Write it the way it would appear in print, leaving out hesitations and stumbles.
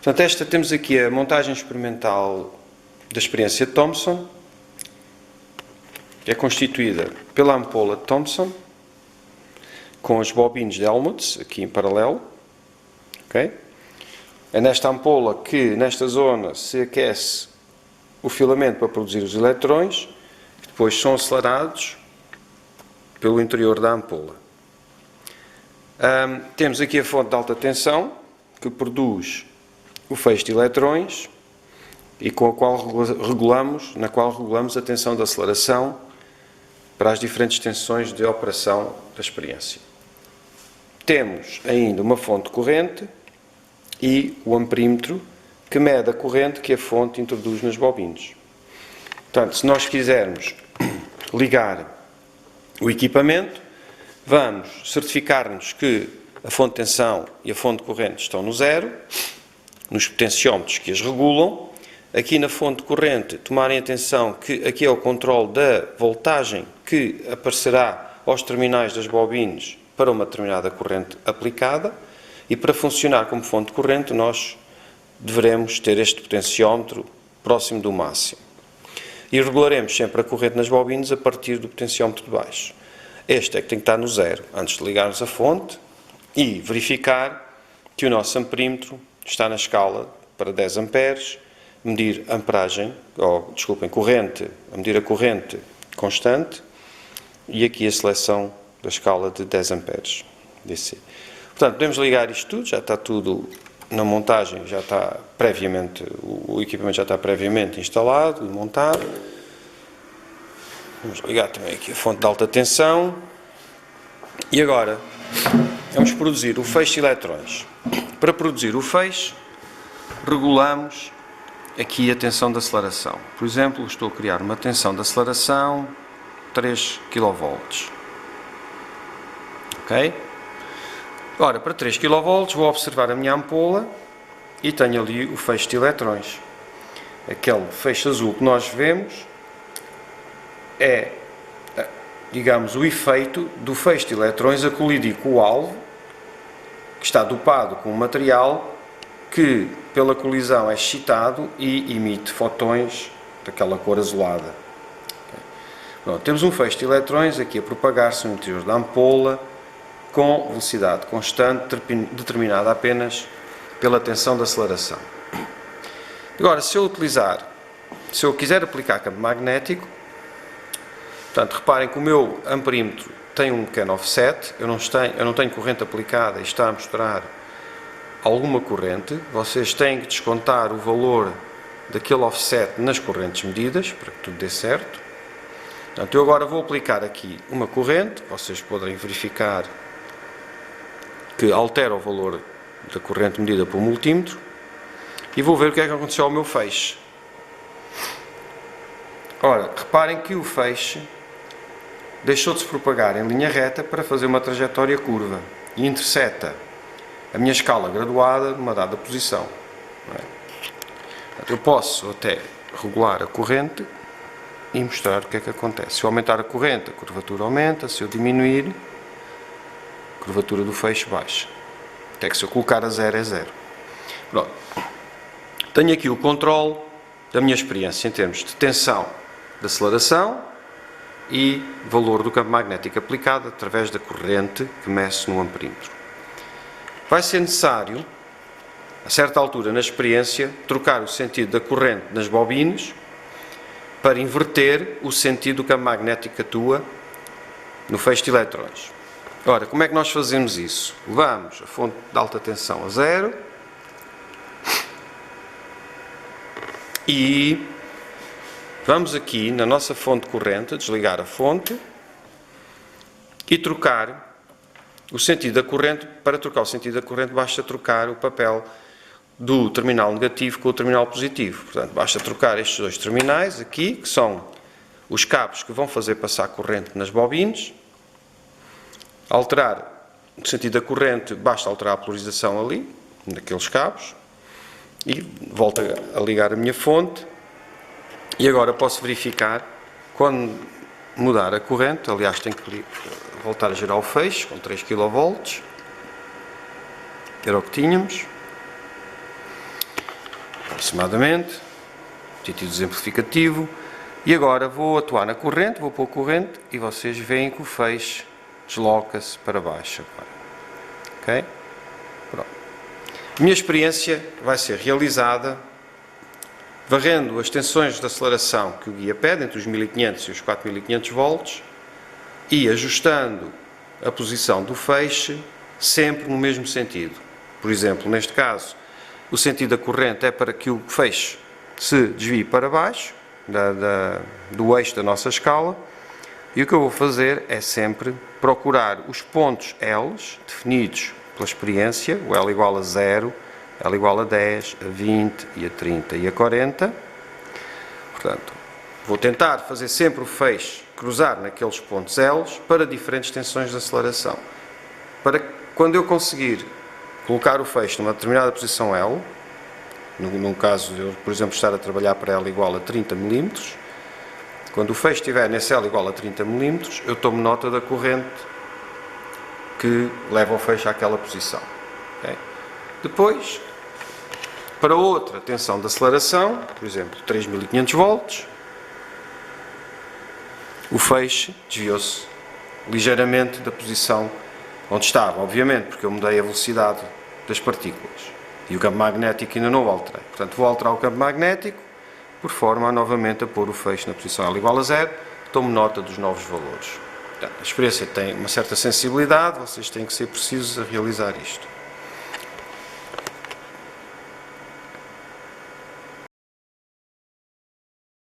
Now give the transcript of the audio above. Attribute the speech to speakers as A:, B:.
A: Portanto, temos aqui a montagem experimental da experiência de Thomson, que é constituída pela ampola de Thomson, com os bobines de Helmholtz, aqui em paralelo. Okay? É nesta ampola que, nesta zona, se aquece o filamento para produzir os eletrões, que depois são acelerados pelo interior da ampola. Temos aqui a fonte de alta tensão, que produz o feixe de eletrões e na qual regulamos a tensão de aceleração para as diferentes tensões de operação da experiência. Temos ainda uma fonte de corrente e o amperímetro, que mede a corrente que a fonte introduz nas bobines. Portanto, se nós quisermos ligar o equipamento, vamos certificar-nos que a fonte de tensão e a fonte de corrente estão no zero, nos potenciómetros que as regulam. Aqui na fonte de corrente, tomarem atenção que aqui é o controle da voltagem que aparecerá aos terminais das bobines para uma determinada corrente aplicada, e para funcionar como fonte de corrente nós deveremos ter este potenciómetro próximo do máximo. E regularemos sempre a corrente nas bobines a partir do potenciómetro de baixo. Este é que tem que estar no zero, antes de ligarmos a fonte, e verificar que o nosso amperímetro está na escala para 10 amperes, medir corrente, a medir a corrente constante, e aqui a seleção da escala de 10 amperes DC. Portanto, podemos ligar isto tudo, já está tudo na montagem, já está previamente, o equipamento já está previamente instalado e montado. Vamos ligar também aqui a fonte de alta tensão. E agora, vamos produzir o feixe de eletrões. Para produzir o feixe, regulamos aqui a tensão de aceleração. Por exemplo, estou a criar uma tensão de aceleração 3 kV. Ok? Ora, para 3 kV vou observar a minha ampola e tenho ali o feixe de eletrões. Aquele feixe azul que nós vemos é, digamos, o efeito do feixe de eletrões a colidir com o alvo, que está dopado com um material que, pela colisão, é excitado e emite fotões daquela cor azulada. Pronto, temos um feixe de eletrões aqui a propagar-se no interior da ampola, com velocidade constante, determinada apenas pela tensão de aceleração. Agora, se eu quiser aplicar campo magnético, portanto, reparem que o meu amperímetro tem um pequeno offset, eu não tenho corrente aplicada e está a mostrar alguma corrente, vocês têm que descontar o valor daquele offset nas correntes medidas, para que tudo dê certo. Portanto, eu agora vou aplicar aqui uma corrente, vocês podem verificar que altera o valor da corrente medida pelo multímetro, e vou ver o que é que aconteceu ao meu feixe. Ora, reparem que o feixe deixou de se propagar em linha reta para fazer uma trajetória curva e intercepta a minha escala graduada numa dada posição. Eu posso até regular a corrente e mostrar o que é que acontece. Se eu aumentar a corrente, a curvatura aumenta. Se eu diminuir, a curvatura do feixe baixa. Até que se eu colocar a zero, é zero. Pronto. Tenho aqui o controle da minha experiência em termos de tensão de aceleração e valor do campo magnético aplicado através da corrente que meço no amperímetro. Vai ser necessário, a certa altura na experiência, trocar o sentido da corrente nas bobines para inverter o sentido do campo magnético que atua no feixe de eletrões. Ora, como é que nós fazemos isso? Levamos a fonte de alta tensão a zero e vamos aqui na nossa fonte de corrente, desligar a fonte e trocar o sentido da corrente. Para trocar o sentido da corrente basta trocar o papel do terminal negativo com o terminal positivo. Portanto, basta trocar estes dois terminais aqui, que são os cabos que vão fazer passar a corrente nas bobines. Alterar o sentido da corrente, basta alterar a polarização ali, naqueles cabos, e volto a ligar a minha fonte. E agora posso verificar, quando mudar a corrente, aliás tenho que voltar a gerar o feixe com 3 kV, era o que tínhamos. aproximadamente, sentido exemplificativo, e agora vou atuar na corrente, vou pôr corrente, e vocês veem que o feixe desloca-se para baixo agora. Ok? Pronto. A minha experiência vai ser realizada varrendo as tensões de aceleração que o guia pede, entre os 1500 e os 4500 volts, e ajustando a posição do feixe sempre no mesmo sentido. Por exemplo, neste caso, o sentido da corrente é para que o feixe se desvie para baixo do eixo da nossa escala, e o que eu vou fazer é sempre procurar os pontos L's definidos pela experiência, o L igual a 0, L igual a 10, a 20 e a 30 e a 40. Portanto, vou tentar fazer sempre o feixe cruzar naqueles pontos L's para diferentes tensões de aceleração. Para quando eu conseguir colocar o feixe numa determinada posição L, num caso de eu, por exemplo, estar a trabalhar para L igual a 30 mm, quando o feixe estiver nesse L igual a 30 mm, eu tomo nota da corrente que leva o feixe àquela posição. Okay? Depois, para outra tensão de aceleração, por exemplo, 3500 volts, o feixe desviou-se ligeiramente da posição onde estava, obviamente, porque eu mudei a velocidade das partículas. E o campo magnético ainda não o alterei. Portanto, vou alterar o campo magnético, por forma a novamente a pôr o feixe na posição L igual a 0, tomo nota dos novos valores. Portanto, a experiência tem uma certa sensibilidade, vocês têm que ser precisos a realizar isto.